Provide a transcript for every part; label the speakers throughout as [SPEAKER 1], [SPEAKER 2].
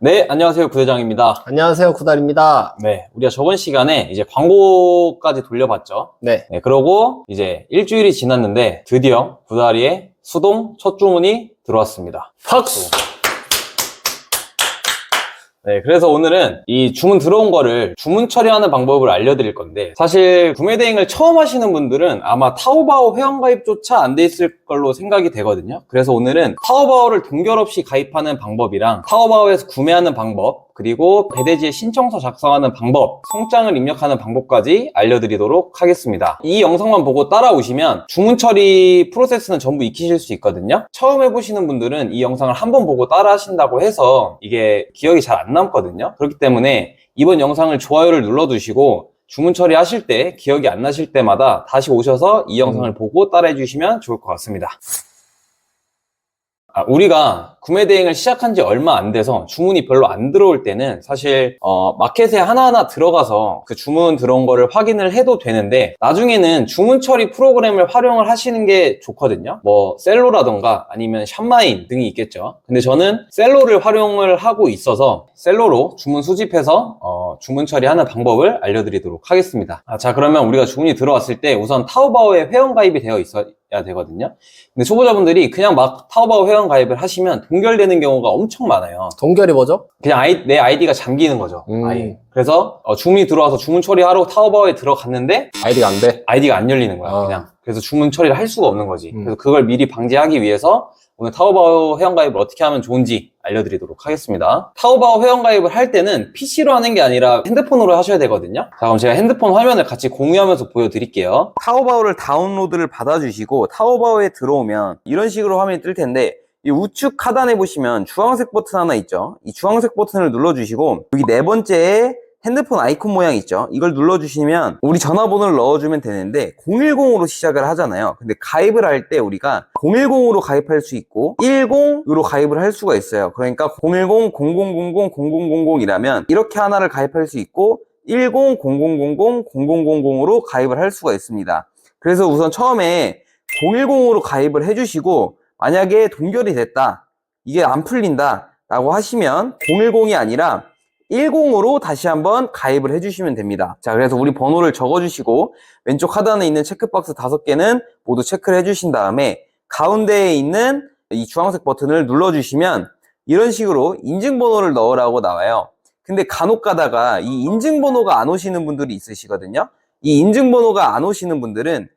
[SPEAKER 1] 네, 안녕하세요. 구대장입니다.
[SPEAKER 2] 안녕하세요, 구달입니다.
[SPEAKER 1] 네, 우리가 저번 시간에 이제 광고까지 돌려봤죠.
[SPEAKER 2] 네.
[SPEAKER 1] 네, 그러고 이제 일주일이 지났는데 드디어 구다리의 수동 첫 주문이 들어왔습니다.
[SPEAKER 2] 박수!
[SPEAKER 1] 네, 그래서 오늘은 이 주문 들어온 거를 주문 처리하는 방법을 알려드릴 건데, 사실 구매 대행을 처음 하시는 분들은 아마 타오바오 회원가입조차 안 돼 있을 걸로 생각이 되거든요. 그래서 오늘은 타오바오를 동결 없이 가입하는 방법이랑 타오바오에서 구매하는 방법, 그리고 배대지에 신청서 작성하는 방법, 송장을 입력하는 방법까지 알려드리도록 하겠습니다. 이 영상만 보고 따라오시면 주문 처리 프로세스는 전부 익히실 수 있거든요. 처음 해보시는 분들은 이 영상을 한번 보고 따라 하신다고 해서 이게 기억이 잘 안 남거든요. 그렇기 때문에 이번 영상을 좋아요를 눌러두시고 주문 처리하실 때 기억이 안 나실 때마다 다시 오셔서 이 영상을 보고 따라해 주시면 좋을 것 같습니다. 우리가 구매 대행을 시작한 지 얼마 안 돼서 주문이 별로 안 들어올 때는 사실 마켓에 하나하나 들어가서 그 주문 들어온 거를 확인을 해도 되는데, 나중에는 주문 처리 프로그램을 활용을 하시는 게 좋거든요. 뭐 셀로라던가 아니면 샵마인 등이 있겠죠. 근데 저는 셀로를 활용을 하고 있어서 셀로로 주문 수집해서 주문 처리하는 방법을 알려드리도록 하겠습니다. 자, 그러면 우리가 주문이 들어왔을 때 우선 타오바오에 회원가입이 되어 있어야 되거든요. 근데 초보자분들이 그냥 막 타오바오 회원 가입을 하시면 동결되는 경우가 엄청 많아요.
[SPEAKER 2] 동결이 뭐죠?
[SPEAKER 1] 그냥 내 아이디가 잠기는 거죠. 아예. 그래서 주문이 들어와서 주문 처리하러 타오바오에 들어갔는데
[SPEAKER 2] 아이디가 안 돼.
[SPEAKER 1] 아이디가 안 열리는 거야. 그냥. 그래서 주문 처리를 할 수가 없는 거지. 그래서 그걸 미리 방지하기 위해서 오늘 타오바오 회원가입을 어떻게 하면 좋은지 알려드리도록 하겠습니다. 타오바오 회원가입을 할 때는 PC로 하는 게 아니라 핸드폰으로 하셔야 되거든요. 자, 그럼 제가 핸드폰 화면을 같이 공유하면서 보여드릴게요. 타오바오를 다운로드를 받아주시고 타오바오에 들어오면 이런 식으로 화면이 뜰 텐데, 이 우측 하단에 보시면 주황색 버튼 하나 있죠. 이 주황색 버튼을 눌러주시고 여기 네 번째에 핸드폰 아이콘 모양 있죠. 이걸 눌러주시면 우리 전화번호를 넣어주면 되는데 010으로 시작을 하잖아요. 근데 가입을 할 때 우리가 010으로 가입할 수 있고 10으로 가입을 할 수가 있어요. 그러니까 010-0000-0000이라면 이렇게 하나를 가입할 수 있고 10-0000-0000으로 가입을 할 수가 있습니다. 그래서 우선 처음에 010으로 가입을 해주시고, 만약에 동결이 됐다, 이게 안 풀린다 라고 하시면 010이 아니라 10으로 다시 한번 가입을 해주시면 됩니다. 자, 그래서 우리 번호를 적어주시고 왼쪽 하단에 있는 체크박스 5개는 모두 체크를 해주신 다음에 가운데에 있는 이 주황색 버튼을 눌러주시면 이런 식으로 인증번호를 넣으라고 나와요. 근데 간혹 가다가 이 인증번호가 안 오시는 분들이 있으시거든요. 이 인증번호가 안 오시는 분들은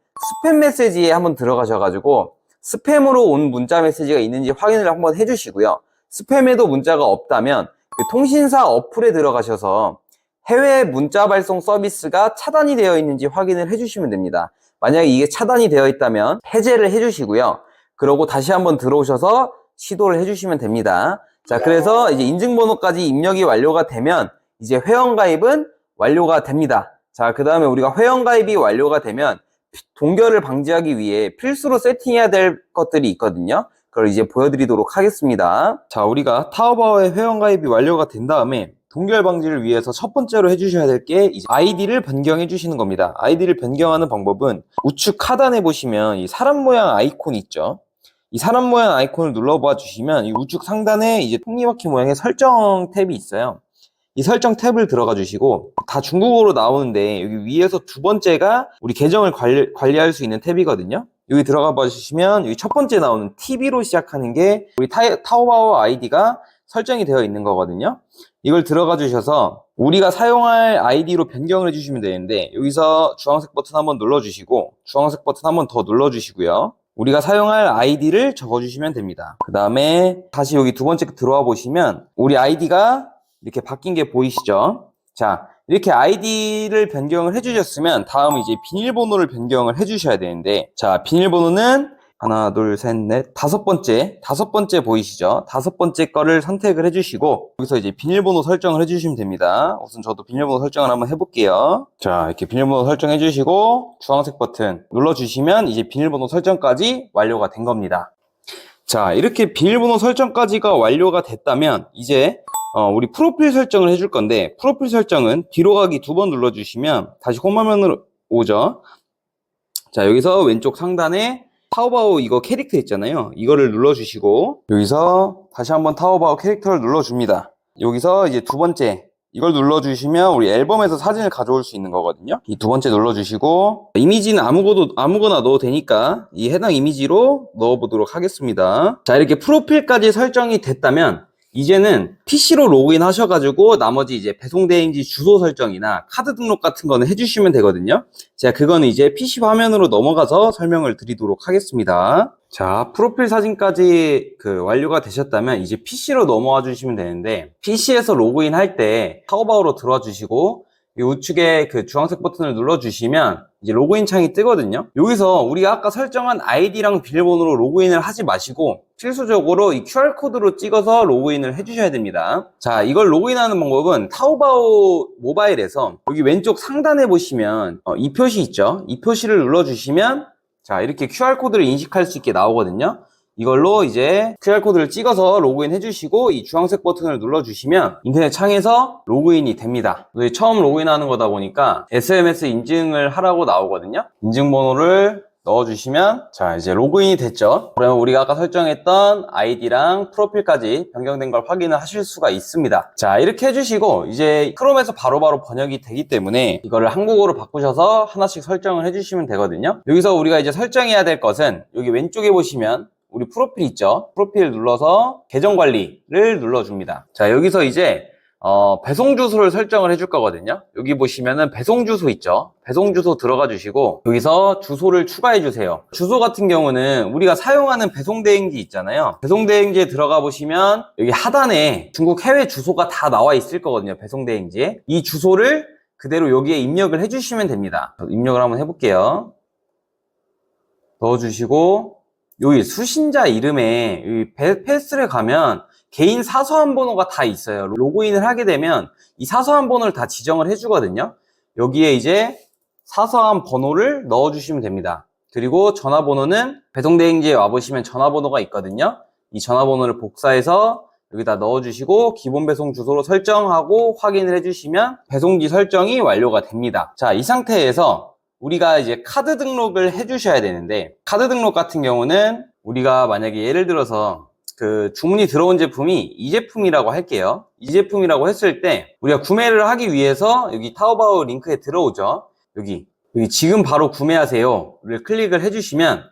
[SPEAKER 1] 스팸 메시지에 한번 들어가셔가지고 스팸으로 온 문자 메시지가 있는지 확인을 한번 해주시고요. 스팸에도 문자가 없다면 그 통신사 어플에 들어가셔서 해외 문자 발송 서비스가 차단이 되어 있는지 확인을 해주시면 됩니다. 만약에 이게 차단이 되어 있다면 해제를 해주시고요. 그러고 다시 한번 들어오셔서 시도를 해주시면 됩니다. 자, 그래서 이제 인증번호까지 입력이 완료가 되면 이제 회원가입은 완료가 됩니다. 자, 그 다음에 우리가 회원가입이 완료가 되면 동결을 방지하기 위해 필수로 세팅해야 될 것들이 있거든요. 그걸 이제 보여드리도록 하겠습니다. 자, 우리가 타오바오에 회원가입이 완료가 된 다음에 동결 방지를 위해서 첫 번째로 해주셔야 될 게 아이디를 변경해 주시는 겁니다. 아이디를 변경하는 방법은 우측 하단에 보시면 이 사람 모양 아이콘 있죠. 이 사람 모양 아이콘을 눌러봐 주시면 이 우측 상단에 이제 톱니바퀴 모양의 설정 탭이 있어요. 이 설정 탭을 들어가 주시고, 다 중국어로 나오는데 여기 위에서 두 번째가 우리 계정을 관리할 수 있는 탭이거든요. 여기 들어가 봐주시면 여기 첫 번째 나오는 TV로 시작하는 게 우리 타오바오 아이디가 설정이 되어 있는 거거든요. 이걸 들어가 주셔서 우리가 사용할 아이디로 변경을 해주시면 되는데, 여기서 주황색 버튼 한번 눌러주시고 주황색 버튼 한번 더 눌러주시고요. 우리가 사용할 아이디를 적어주시면 됩니다. 그 다음에 다시 여기 두 번째 들어와 보시면 우리 아이디가 이렇게 바뀐 게 보이시죠? 자, 이렇게 아이디를 변경을 해주셨으면 다음은 이제 비밀번호를 변경을 해주셔야 되는데, 자, 비밀번호는 하나, 둘, 셋, 넷, 다섯 번째 보이시죠? 다섯 번째 거를 선택을 해주시고 여기서 이제 비밀번호 설정을 해주시면 됩니다. 우선 저도 비밀번호 설정을 한번 해볼게요. 자, 이렇게 비밀번호 설정해 주시고 주황색 버튼 눌러주시면 이제 비밀번호 설정까지 완료가 된 겁니다. 자, 이렇게 비밀번호 설정까지가 완료가 됐다면 이제 우리 프로필 설정을 해줄 건데, 프로필 설정은 뒤로 가기 2번 눌러주시면 다시 홈화면으로 오죠. 자, 여기서 왼쪽 상단에 타오바오 이거 캐릭터 있잖아요. 이거를 눌러주시고 여기서 다시 한번 타오바오 캐릭터를 눌러줍니다. 여기서 이제 두 번째 이걸 눌러주시면 우리 앨범에서 사진을 가져올 수 있는 거거든요. 이 두 번째 눌러주시고 이미지는 아무거나 넣어도 되니까 이 해당 이미지로 넣어보도록 하겠습니다. 자, 이렇게 프로필까지 설정이 됐다면 이제는 PC로 로그인 하셔가지고 나머지 이제 배송대행지 주소 설정이나 카드 등록 같은 거는 해주시면 되거든요. 제가 그거는 이제 PC 화면으로 넘어가서 설명을 드리도록 하겠습니다. 자, 프로필 사진까지 완료가 되셨다면 이제 PC로 넘어와 주시면 되는데, PC에서 로그인 할 때 타오바오로 들어와 주시고 이 우측에 주황색 버튼을 눌러주시면 이제 로그인 창이 뜨거든요. 여기서 우리가 아까 설정한 아이디랑 비밀번호로 로그인을 하지 마시고 필수적으로 이 QR코드로 찍어서 로그인을 해주셔야 됩니다. 자, 이걸 로그인하는 방법은 타오바오 모바일에서 여기 왼쪽 상단에 보시면 이 표시 있죠? 이 표시를 눌러주시면 자, 이렇게 QR코드를 인식할 수 있게 나오거든요. 이걸로 이제 QR코드를 찍어서 로그인 해주시고 이 주황색 버튼을 눌러주시면 인터넷 창에서 로그인이 됩니다. 처음 로그인하는 거다 보니까 SMS 인증을 하라고 나오거든요. 인증번호를 넣어주시면 자, 이제 로그인이 됐죠. 그러면 우리가 아까 설정했던 아이디랑 프로필까지 변경된 걸 확인을 하실 수가 있습니다. 자, 이렇게 해주시고 이제 크롬에서 바로바로 번역이 되기 때문에 이거를 한국어로 바꾸셔서 하나씩 설정을 해주시면 되거든요. 여기서 우리가 이제 설정해야 될 것은 여기 왼쪽에 보시면 우리 프로필 있죠? 프로필 눌러서 계정 관리를 눌러줍니다. 자, 여기서 이제 배송 주소를 설정을 해줄 거거든요. 여기 보시면은 배송 주소 있죠? 배송 주소 들어가 주시고 여기서 주소를 추가해 주세요. 주소 같은 경우는 우리가 사용하는 배송 대행지 있잖아요. 배송 대행지에 들어가 보시면 여기 하단에 중국 해외 주소가 다 나와 있을 거거든요. 배송 대행지에. 이 주소를 그대로 여기에 입력을 해 주시면 됩니다. 입력을 한번 해볼게요. 넣어주시고 여기 수신자 이름에 여기 패스를 가면 개인 사소한 번호가 다 있어요. 로그인을 하게 되면 이 사소한 번호를 다 지정을 해주거든요. 여기에 이제 사소한 번호를 넣어주시면 됩니다. 그리고 전화번호는 배송대행지에 와보시면 전화번호가 있거든요. 이 전화번호를 복사해서 여기다 넣어주시고 기본 배송 주소로 설정하고 확인을 해주시면 배송지 설정이 완료가 됩니다. 자, 이 상태에서 우리가 이제 카드 등록을 해주셔야 되는데, 카드 등록 같은 경우는 우리가 만약에 예를 들어서 주문이 들어온 제품이 이 제품이라고 할게요. 이 제품이라고 했을 때 우리가 구매를 하기 위해서 여기 타오바오 링크에 들어오죠. 여기 지금 바로 구매하세요를 클릭을 해주시면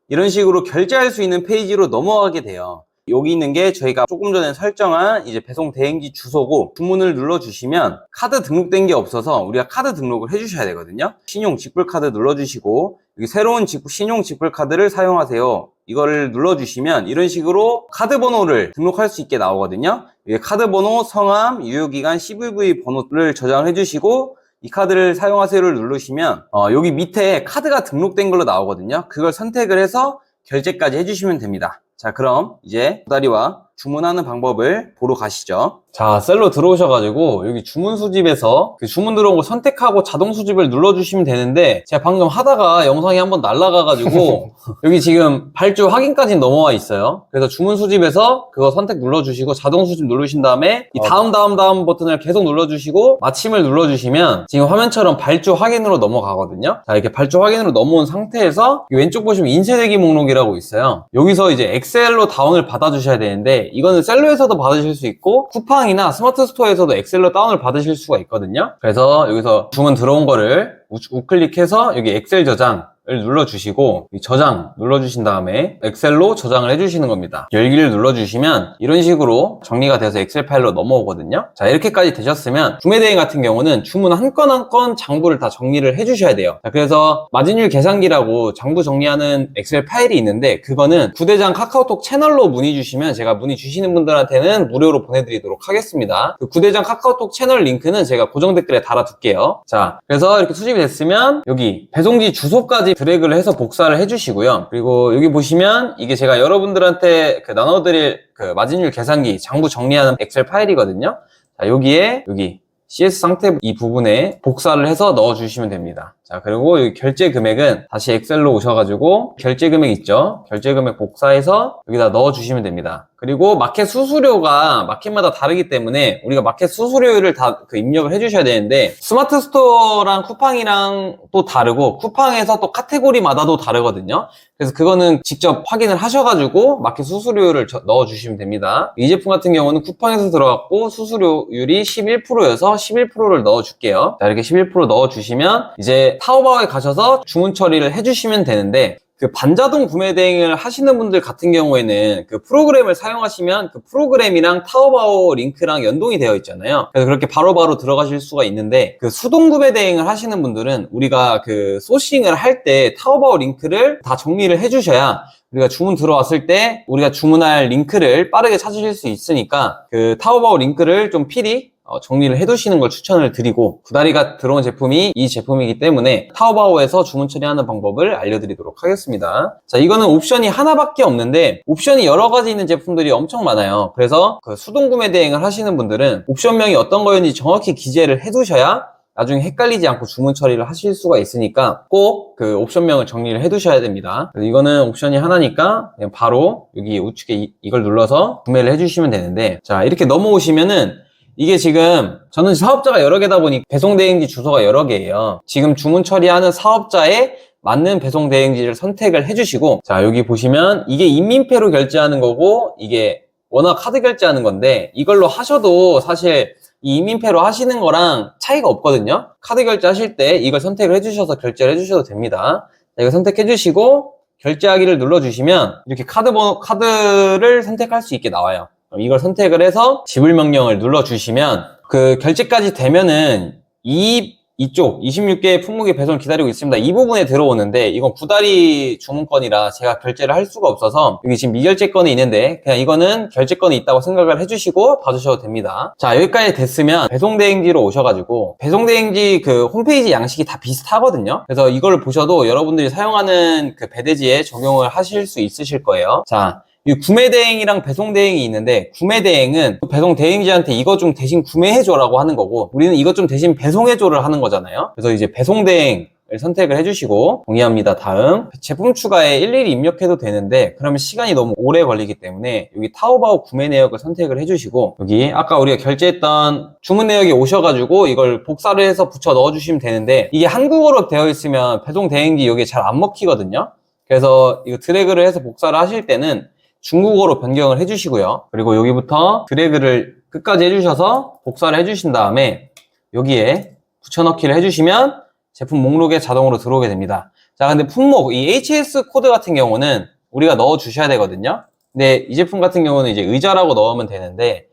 [SPEAKER 1] 이런 식으로 결제할 수 있는 페이지로 넘어가게 돼요. 여기 있는 게 저희가 조금 전에 설정한 이제 배송 대행지 주소고, 주문을 눌러주시면 카드 등록된 게 없어서 우리가 카드 등록을 해주셔야 되거든요. 신용 직불카드 눌러주시고 여기 새로운 신용 직불카드를 사용하세요. 이거를 눌러주시면 이런 식으로 카드 번호를 등록할 수 있게 나오거든요. 여기 카드 번호, 성함, 유효기간, CVV 번호를 저장을 해주시고 이 카드를 사용하세요를 누르시면 여기 밑에 카드가 등록된 걸로 나오거든요. 그걸 선택을 해서 결제까지 해주시면 됩니다. 자, 그럼 이제 도다리와 주문하는 방법을 보러 가시죠. 자, 셀로 들어오셔가지고 여기 주문 수집에서 주문 들어온 거 선택하고 자동 수집을 눌러주시면 되는데, 제가 방금 하다가 영상이 한번 날아가가지고 여기 지금 발주 확인까지 넘어와 있어요. 그래서 주문 수집에서 그거 선택 눌러주시고 자동 수집 누르신 다음에 이 다음 버튼을 계속 눌러주시고 마침을 눌러주시면 지금 화면처럼 발주 확인으로 넘어가거든요. 자, 이렇게 발주 확인으로 넘어온 상태에서 왼쪽 보시면 인쇄대기 목록이라고 있어요. 여기서 이제 엑셀로 다운을 받아주셔야 되는데, 이거는 셀로에서도 받으실 수 있고 쿠팡이나 스마트 스토어에서도 엑셀로 다운을 받으실 수가 있거든요. 그래서 여기서 주문 들어온 거를 우클릭해서 여기 엑셀 저장을 눌러주시고 저장 눌러주신 다음에 엑셀로 저장을 해주시는 겁니다. 열기를 눌러주시면 이런 식으로 정리가 돼서 엑셀 파일로 넘어오거든요. 자, 이렇게까지 되셨으면 구매 대행 같은 경우는 주문 한 건 한 건 장부를 다 정리를 해주셔야 돼요. 자, 그래서 마진율 계산기라고 장부 정리하는 엑셀 파일이 있는데, 그거는 구대장 카카오톡 채널로 문의 주시면 제가 문의 주시는 분들한테는 무료로 보내드리도록 하겠습니다. 그 구대장 카카오톡 채널 링크는 제가 고정 댓글에 달아둘게요. 자, 그래서 이렇게 수집이 됐으면 여기 배송지 주소까지 드래그를 해서 복사를 해주시고요. 그리고 여기 보시면 이게 제가 여러분들한테 나눠드릴 마진율 계산기 장부 정리하는 엑셀 파일이거든요. 자, 여기 CS 상태 이 부분에 복사를 해서 넣어주시면 됩니다. 자, 그리고 여기 결제 금액은 다시 엑셀로 오셔가지고 결제 금액 있죠? 결제 금액 복사해서 여기다 넣어주시면 됩니다. 그리고 마켓 수수료가 마켓마다 다르기 때문에 우리가 마켓 수수료를 다 입력을 해주셔야 되는데, 스마트 스토어랑 쿠팡이랑 또 다르고 쿠팡에서 또 카테고리마다도 다르거든요. 그래서 그거는 직접 확인을 하셔가지고 마켓 수수료를 넣어주시면 됩니다. 이 제품 같은 경우는 쿠팡에서 들어갔고 수수료율이 11%여서 11%를 넣어줄게요. 자, 이렇게 11% 넣어주시면 이제 타오바오에 가셔서 주문 처리를 해주시면 되는데, 그 반자동 구매 대행을 하시는 분들 같은 경우에는 그 프로그램을 사용하시면 그 프로그램이랑 타오바오 링크랑 연동이 되어 있잖아요. 그래서 그렇게 바로바로 들어가실 수가 있는데, 그 수동 구매 대행을 하시는 분들은 우리가 그 소싱을 할 때 타오바오 링크를 다 정리를 해주셔야 우리가 주문 들어왔을 때 우리가 주문할 링크를 빠르게 찾으실 수 있으니까 그 타오바오 링크를 좀 필히 정리를 해두시는 걸 추천을 드리고, 구다리가 들어온 제품이 이 제품이기 때문에 타오바오에서 주문 처리하는 방법을 알려드리도록 하겠습니다. 자, 이거는 옵션이 하나밖에 없는데 옵션이 여러 가지 있는 제품들이 엄청 많아요. 그래서 그 수동 구매 대행을 하시는 분들은 옵션명이 어떤 거였는지 정확히 기재를 해두셔야 나중에 헷갈리지 않고 주문 처리를 하실 수가 있으니까 꼭 그 옵션명을 정리를 해두셔야 됩니다. 이거는 옵션이 하나니까 그냥 바로 여기 우측에 이걸 눌러서 구매를 해주시면 되는데, 자, 이렇게 넘어오시면은 이게 지금 저는 사업자가 여러 개다 보니 배송 대행지 주소가 여러 개예요. 지금 주문 처리하는 사업자에 맞는 배송 대행지를 선택을 해주시고, 자, 여기 보시면 이게 인민폐로 결제하는 거고 이게 워낙 카드 결제하는 건데, 이걸로 하셔도 사실 이 인민폐로 하시는 거랑 차이가 없거든요. 카드 결제하실 때 이걸 선택을 해주셔서 결제를 해주셔도 됩니다. 자, 이거 선택해 주시고 결제하기를 눌러주시면 이렇게 카드를 선택할 수 있게 나와요. 이걸 선택을 해서 지불 명령을 눌러주시면 그 결제까지 되면은 이쪽 26개의 품목의 배송을 기다리고 있습니다. 이 부분에 들어오는데, 이건 구다리 주문건이라 제가 결제를 할 수가 없어서 여기 지금 미결제건이 있는데 그냥 이거는 결제건이 있다고 생각을 해주시고 봐주셔도 됩니다. 자, 여기까지 됐으면 배송대행지로 오셔가지고 배송대행지 그 홈페이지 양식이 다 비슷하거든요. 그래서 이걸 보셔도 여러분들이 사용하는 그 배대지에 적용을 하실 수 있으실 거예요. 자, 이 구매대행이랑 배송대행이 있는데, 구매대행은 배송대행지한테 이거 좀 대신 구매해줘라고 하는 거고, 우리는 이거 좀 대신 배송해줘를 하는 거잖아요. 그래서 이제 배송대행을 선택을 해주시고 동의합니다. 다음 제품 추가에 일일이 입력해도 되는데 그러면 시간이 너무 오래 걸리기 때문에 여기 타오바오 구매 내역을 선택을 해주시고, 여기 아까 우리가 결제했던 주문 내역에 오셔가지고 이걸 복사를 해서 붙여 넣어주시면 되는데, 이게 한국어로 되어 있으면 배송대행지 여기에 잘 안 먹히거든요. 그래서 이거 드래그를 해서 복사를 하실 때는 중국어로 변경을 해주시고요. 그리고 여기부터 드래그를 끝까지 해주셔서 복사를 해주신 다음에 여기에 붙여넣기를 해주시면 제품 목록에 자동으로 들어오게 됩니다. 자, 근데 품목, 이 HS 코드 같은 경우는 우리가 넣어주셔야 되거든요. 근데 이 제품 같은 경우는 이제 의자라고 넣으면 되는데,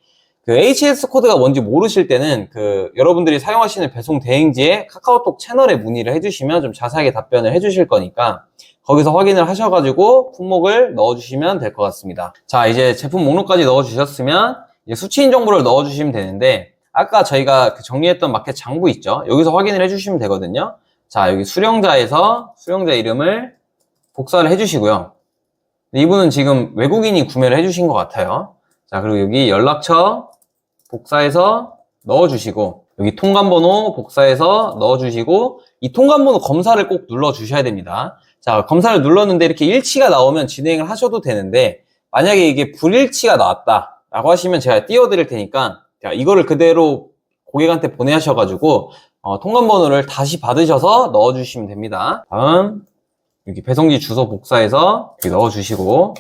[SPEAKER 1] 그 HS 코드가 뭔지 모르실 때는 그 여러분들이 사용하시는 배송 대행지에 카카오톡 채널에 문의를 해주시면 좀 자세하게 답변을 해주실 거니까 거기서 확인을 하셔가지고 품목을 넣어주시면 될 것 같습니다. 자, 이제 제품 목록까지 넣어주셨으면 이제 수치인 정보를 넣어주시면 되는데, 아까 저희가 그 정리했던 마켓 장부 있죠? 여기서 확인을 해주시면 되거든요. 자, 여기 수령자에서 수령자 이름을 복사를 해주시고요. 이분은 지금 외국인이 구매를 해주신 것 같아요. 자, 그리고 여기 연락처 복사해서 넣어주시고, 여기 통관번호 복사해서 넣어주시고, 이 통관번호 검사를 꼭 눌러주셔야 됩니다. 자, 검사를 눌렀는데 이렇게 일치가 나오면 진행을 하셔도 되는데, 만약에 이게 불일치가 나왔다 라고 하시면 제가 띄워드릴 테니까, 자, 이거를 그대로 고객한테 보내셔가지고 통관번호를 다시 받으셔서 넣어주시면 됩니다. 다음 여기 배송지 주소 복사해서 여기 넣어주시고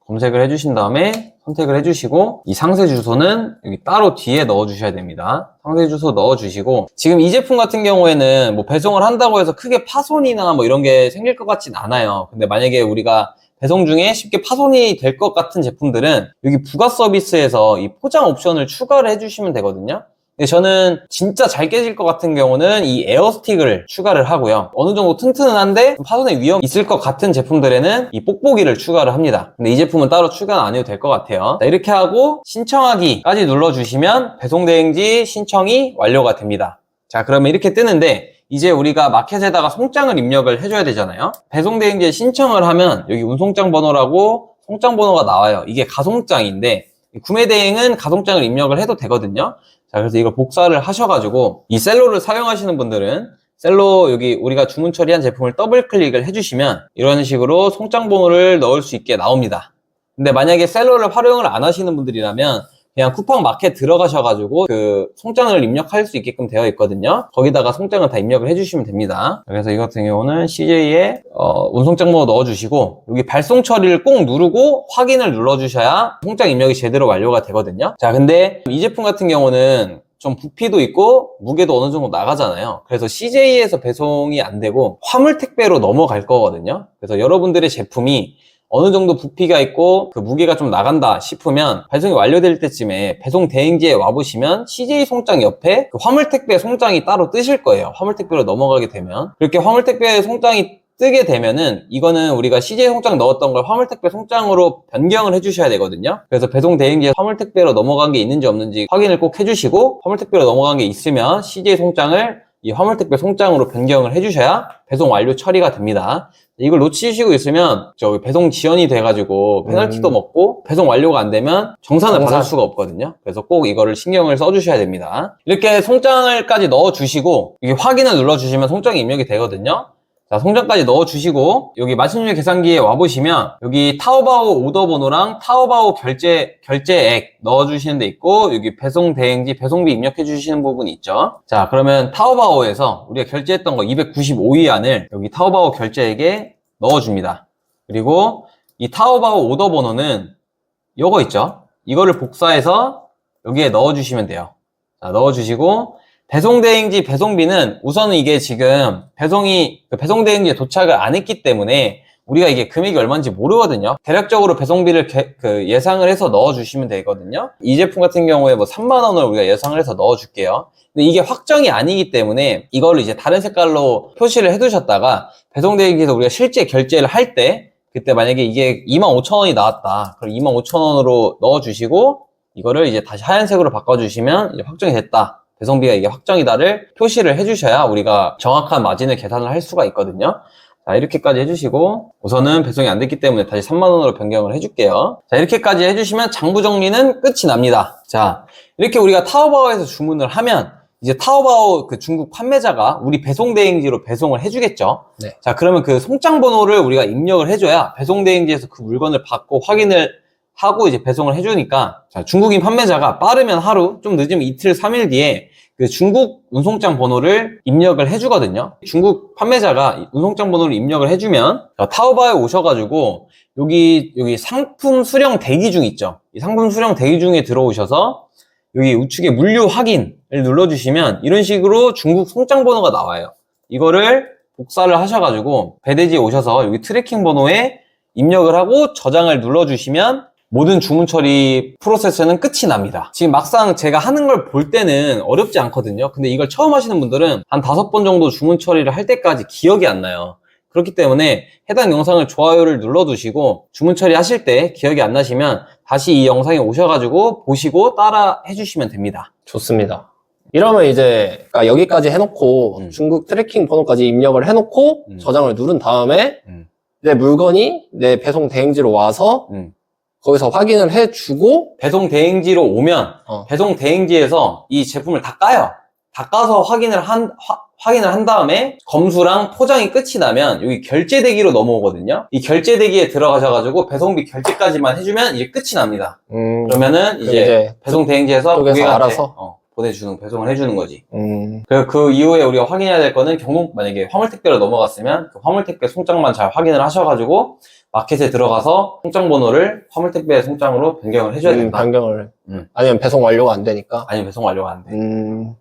[SPEAKER 1] 검색을 해주신 다음에 선택을 해주시고, 이 상세 주소는 여기 따로 뒤에 넣어주셔야 됩니다. 상세 주소 넣어주시고, 지금 이 제품 같은 경우에는 뭐 배송을 한다고 해서 크게 파손이나 뭐 이런 게 생길 것 같진 않아요. 근데 만약에 우리가 배송 중에 쉽게 파손이 될 것 같은 제품들은 여기 부가 서비스에서 이 포장 옵션을 추가를 해주시면 되거든요. 근데 저는 진짜 잘 깨질 것 같은 경우는 이 에어스틱을 추가를 하고요. 어느 정도 튼튼한데 파손의 위험이 있을 것 같은 제품들에는 이 뽁뽁이를 추가를 합니다. 근데 이 제품은 따로 추가는 안 해도 될 것 같아요. 자, 이렇게 하고 신청하기까지 눌러주시면 배송대행지 신청이 완료가 됩니다. 자, 그러면 이렇게 뜨는데, 이제 우리가 마켓에다가 송장을 입력을 해줘야 되잖아요. 배송대행지에 신청을 하면 여기 운송장 번호라고 송장 번호가 나와요. 이게 가송장인데, 구매대행은 가송장을 입력을 해도 되거든요. 자, 그래서 이걸 복사를 하셔가지고 이 셀로를 사용하시는 분들은 셀로 여기 우리가 주문 처리한 제품을 더블 클릭을 해주시면 이런 식으로 송장 번호를 넣을 수 있게 나옵니다. 근데 만약에 셀러를 활용을 안 하시는 분들이라면 그냥 쿠팡 마켓 들어가셔가지고 그 송장을 입력할 수 있게끔 되어 있거든요. 거기다가 송장을 다 입력을 해주시면 됩니다. 그래서 이 같은 경우는 CJ에 운송장 번호 넣어주시고 여기 발송 처리를 꼭 누르고 확인을 눌러주셔야 송장 입력이 제대로 완료가 되거든요. 자, 근데 이 제품 같은 경우는 좀 부피도 있고 무게도 어느 정도 나가잖아요. 그래서 CJ에서 배송이 안 되고 화물 택배로 넘어갈 거거든요. 그래서 여러분들의 제품이 어느 정도 부피가 있고 그 무게가 좀 나간다 싶으면 배송이 완료될 때쯤에 배송 대행지에 와보시면 CJ 송장 옆에 그 화물택배 송장이 따로 뜨실 거예요. 화물택배로 넘어가게 되면. 그렇게 화물택배 송장이 뜨게 되면은 이거는 우리가 CJ 송장 넣었던 걸 화물택배 송장으로 변경을 해주셔야 되거든요. 그래서 배송 대행지에 화물택배로 넘어간 게 있는지 없는지 확인을 꼭 해주시고 화물택배로 넘어간 게 있으면 CJ 송장을 이 화물택배 송장으로 변경을 해주셔야 배송 완료 처리가 됩니다. 이걸 놓치시고 있으면 저기 배송 지연이 돼가지고 페널티도 먹고 배송 완료가 안 되면 정산을 받을 수가 없거든요. 그래서 꼭 이거를 신경을 써주셔야 됩니다. 이렇게 송장을까지 넣어주시고 이게 확인을 눌러주시면 송장이 입력이 되거든요. 자, 송장까지 넣어주시고 여기 마침내 계산기에 와보시면 여기 타오바오 오더 번호랑 타오바오 결제액 넣어주시는 데 있고 여기 배송 대행지 배송비 입력해 주시는 부분이 있죠. 자, 그러면 타오바오에서 우리가 결제했던 거 290위안을 여기 타오바오 결제액에 넣어줍니다. 그리고 이 타오바오 오더 번호는 요거 있죠. 이거를 복사해서 여기에 넣어주시면 돼요. 자, 넣어주시고 배송대행지 배송비는 우선은 이게 지금 배송대행지에 도착을 안 했기 때문에 우리가 이게 금액이 얼마인지 모르거든요. 대략적으로 배송비를 예상을 해서 넣어주시면 되거든요. 이 제품 같은 경우에 뭐 3만원을 우리가 예상을 해서 넣어줄게요. 근데 이게 확정이 아니기 때문에 이거를 이제 다른 색깔로 표시를 해두셨다가 배송대행지에서 우리가 실제 결제를 할 때 그때 만약에 이게 25,000원이 나왔다. 그럼 25,000원으로 넣어주시고 이거를 이제 다시 하얀색으로 바꿔주시면 이제 확정이 됐다. 배송비가 이게 확정이다를 표시를 해주셔야 우리가 정확한 마진을 계산을 할 수가 있거든요. 자, 이렇게까지 해주시고 우선은 배송이 안 됐기 때문에 다시 3만원으로 변경을 해줄게요. 자, 이렇게까지 해주시면 장부 정리는 끝이 납니다. 자, 이렇게 우리가 타오바오에서 주문을 하면 이제 타오바오 그 중국 판매자가 우리 배송 대행지로 배송을 해주겠죠.
[SPEAKER 2] 네.
[SPEAKER 1] 자, 그러면 그 송장 번호를 우리가 입력을 해줘야 배송 대행지에서 그 물건을 받고 확인을 하고 이제 배송을 해주니까 자, 중국인 판매자가 빠르면 하루, 좀 늦으면 이틀, 3일 뒤에 그 중국 운송장 번호를 입력을 해주거든요. 중국 판매자가 운송장 번호를 입력을 해주면 타오바오에 오셔가지고 여기 상품 수령 대기 중 있죠. 이 상품 수령 대기 중에 들어오셔서 여기 우측에 물류 확인을 눌러주시면 이런 식으로 중국 송장 번호가 나와요. 이거를 복사를 하셔가지고 배대지에 오셔서 여기 트래킹 번호에 입력을 하고 저장을 눌러주시면 모든 주문 처리 프로세스는 끝이 납니다. 지금 막상 제가 하는 걸 볼 때는 어렵지 않거든요. 근데 이걸 처음 하시는 분들은 한 5번 정도 주문 처리를 할 때까지 기억이 안 나요. 그렇기 때문에 해당 영상을 좋아요를 눌러두시고 주문 처리하실 때 기억이 안 나시면 다시 이 영상에 오셔가지고 보시고 따라 해주시면 됩니다.
[SPEAKER 2] 좋습니다. 이러면 이제 여기까지 해놓고 중국 트래킹 번호까지 입력을 해놓고 저장을 누른 다음에 내 물건이 내 배송 대행지로 와서 거기서 확인을 해주고
[SPEAKER 1] 배송 대행지로 오면 배송 대행지에서 이 제품을 다 까요. 다 까서 확인을 한 다음에 검수랑 포장이 끝이 나면 여기 결제 대기로 넘어오거든요. 이 결제 대기에 들어가셔가지고 배송비 결제까지만 해주면 이제 끝이 납니다. 그러면은 이제 배송 대행지에서 고객한테
[SPEAKER 2] 알아서
[SPEAKER 1] 보내주는 배송을 해주는 거지. 그 이후에 우리가 확인해야 될 거는 만약에 화물택배로 넘어갔으면 그 화물택배 송장만 잘 확인을 하셔가지고 마켓에 들어가서 송장 번호를 화물택배 송장으로 변경을 해줘야 된다.
[SPEAKER 2] 변경을. 아니면 배송 완료가 안 되니까.
[SPEAKER 1] 아니면 배송 완료가 안 돼.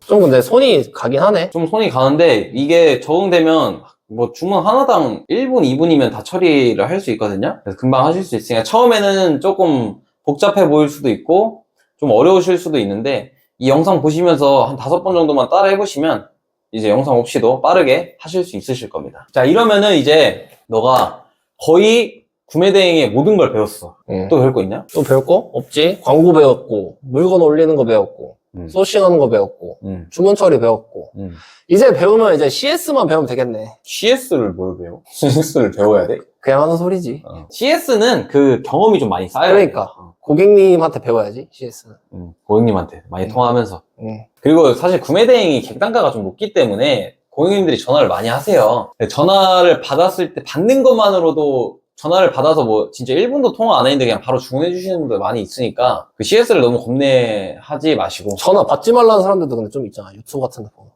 [SPEAKER 2] 좀 근데 손이 가긴 하네.
[SPEAKER 1] 좀 손이 가는데 이게 적응되면 뭐 주문 하나당 1분, 2분이면 다 처리를 할 수 있거든요. 그래서 금방 하실 수 있으니까 처음에는 조금 복잡해 보일 수도 있고 좀 어려우실 수도 있는데 이 영상 보시면서 한 5번 정도만 따라 해보시면 이제 영상 없이도 빠르게 하실 수 있으실 겁니다. 자, 이러면은 이제 너가 거의 구매 대행의 모든 걸 배웠어. 또 배울 거 있냐?
[SPEAKER 2] 또 배울 거 없지. 광고 배웠고 물건 올리는 거 배웠고 소싱하는 거 배웠고 주문 처리 배웠고 이제 배우면 이제 CS만 배우면 되겠네.
[SPEAKER 1] CS를 뭘 배워? CS를 배워야 돼?
[SPEAKER 2] 그냥 하는 소리지.
[SPEAKER 1] CS는 그 경험이 좀 많이 쌓여야
[SPEAKER 2] 그러니까 고객님한테 배워야지 CS는.
[SPEAKER 1] 고객님한테 많이 통화하면서. 그리고 사실 구매 대행이 객단가가 좀 높기 때문에 고객님들이 전화를 많이 하세요. 전화를 받았을 때 받는 것만으로도 전화를 받아서 뭐 진짜 1분도 통화 안 했는데 그냥 바로 주문해 주시는 분들 많이 있으니까 그 CS를 너무 겁내하지 마시고.
[SPEAKER 2] 전화 받지 말라는 사람들도 근데 좀 있잖아. 유튜브 같은 데 보면.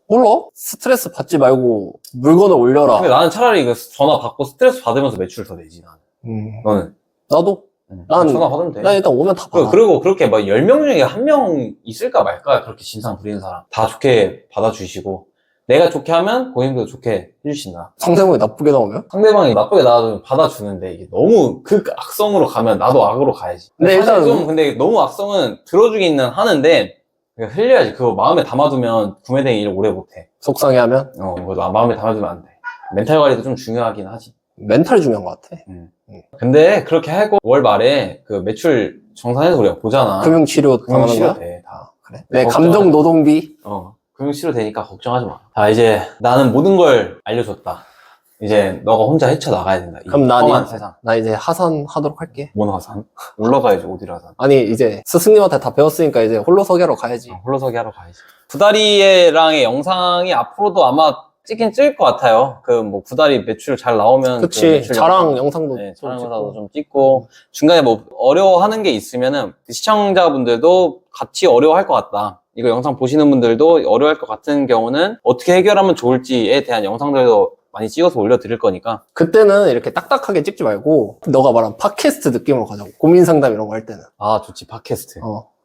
[SPEAKER 2] 몰라? 스트레스 받지 말고 물건을 올려라.
[SPEAKER 1] 근데 나는 차라리 그 전화 받고 스트레스 받으면서 매출 더 내지, 나는. 너는?
[SPEAKER 2] 나도.
[SPEAKER 1] 난 전화 받으면 돼.
[SPEAKER 2] 나 일단 오면 다 받아.
[SPEAKER 1] 그리고 그렇게 막 10명 중에 1명 있을까 말까? 그렇게 진상 부리는 사람. 다 좋게 받아주시고. 내가 좋게 하면 고객님도 좋게 해주신다.
[SPEAKER 2] 상대방이 나쁘게 나오면?
[SPEAKER 1] 상대방이 나쁘게 나와도 받아주는데 이게 너무 극악성으로 가면 나도 악으로 가야지.
[SPEAKER 2] 근데
[SPEAKER 1] 사실
[SPEAKER 2] 일단은
[SPEAKER 1] 좀 근데 너무 악성은 들어주기는 하는데 그러니까 흘려야지. 그거 마음에 담아두면 구매대행 일 오래 못해.
[SPEAKER 2] 속상해하면?
[SPEAKER 1] 이거 마음에 담아두면 안 돼. 멘탈 관리도 좀 중요하긴 하지.
[SPEAKER 2] 멘탈이 중요한 것 같아.
[SPEAKER 1] 근데 그렇게 하고 월 말에 그 매출 정산해서 우리가 보잖아.
[SPEAKER 2] 금융치료 당하는
[SPEAKER 1] 금융치료
[SPEAKER 2] 거야?
[SPEAKER 1] 돼, 다.
[SPEAKER 2] 그래? 내
[SPEAKER 1] 걱정하지
[SPEAKER 2] 감정 노동비?
[SPEAKER 1] 금융치료 되니까 걱정하지 마. 자, 이제 나는 모든 걸 알려줬다. 이제 너가 혼자 헤쳐나가야 된다. 이
[SPEAKER 2] 그럼
[SPEAKER 1] 험한 세상.
[SPEAKER 2] 나 이제 하산하도록 할게.
[SPEAKER 1] 뭔 화산? 올라가야지, 어디로 화산.
[SPEAKER 2] 아니 이제 스승님한테 다 배웠으니까 이제 홀로서기 하러 가야지.
[SPEAKER 1] 홀로서기 하러 가야지. 구다리랑의 영상이 앞으로도 아마 찍긴 찍을 것 같아요. 그 뭐 구다리 매출 잘 나오면 그
[SPEAKER 2] 그치.
[SPEAKER 1] 매출
[SPEAKER 2] 자랑 영상도
[SPEAKER 1] 네,
[SPEAKER 2] 좀
[SPEAKER 1] 자랑
[SPEAKER 2] 찍고.
[SPEAKER 1] 영상도 좀 찍고 중간에 뭐 어려워하는 게 있으면은 시청자분들도 같이 어려워할 것 같다. 이거 영상 보시는 분들도 어려워할 것 같은 경우는 어떻게 해결하면 좋을지에 대한 영상들도 많이 찍어서 올려드릴 거니까.
[SPEAKER 2] 그때는 이렇게 딱딱하게 찍지 말고 너가 말한 팟캐스트 느낌으로 가자고. 고민 상담 이런 거 할 때는.
[SPEAKER 1] 아, 좋지, 팟캐스트.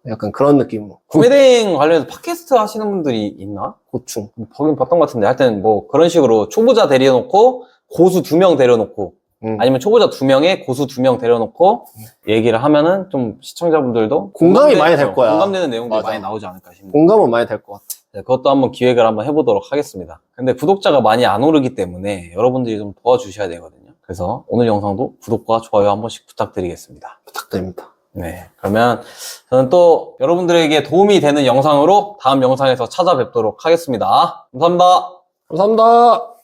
[SPEAKER 2] 약간 그런 느낌으로.
[SPEAKER 1] 구매대행 관련해서 팟캐스트 하시는 분들이 있나?
[SPEAKER 2] 고충.
[SPEAKER 1] 보긴 봤던 것 같은데 하여튼 뭐 그런 식으로 초보자 데려놓고 고수 2명 데려놓고 아니면 초보자 2명에 고수 2명 데려놓고 얘기를 하면은 좀 시청자분들도
[SPEAKER 2] 공감이 많이 될 거야.
[SPEAKER 1] 공감되는 내용들이
[SPEAKER 2] 맞아.
[SPEAKER 1] 많이 나오지 않을까 싶네요.
[SPEAKER 2] 공감은 많이 될 것 같아.
[SPEAKER 1] 네, 그것도 한번 기획을 한번 해보도록 하겠습니다. 근데 구독자가 많이 안 오르기 때문에 여러분들이 좀 도와주셔야 되거든요. 그래서 오늘 영상도 구독과 좋아요 한 번씩 부탁드리겠습니다.
[SPEAKER 2] 부탁드립니다.
[SPEAKER 1] 네, 그러면 저는 또 여러분들에게 도움이 되는 영상으로 다음 영상에서 찾아뵙도록 하겠습니다. 감사합니다.
[SPEAKER 2] 감사합니다.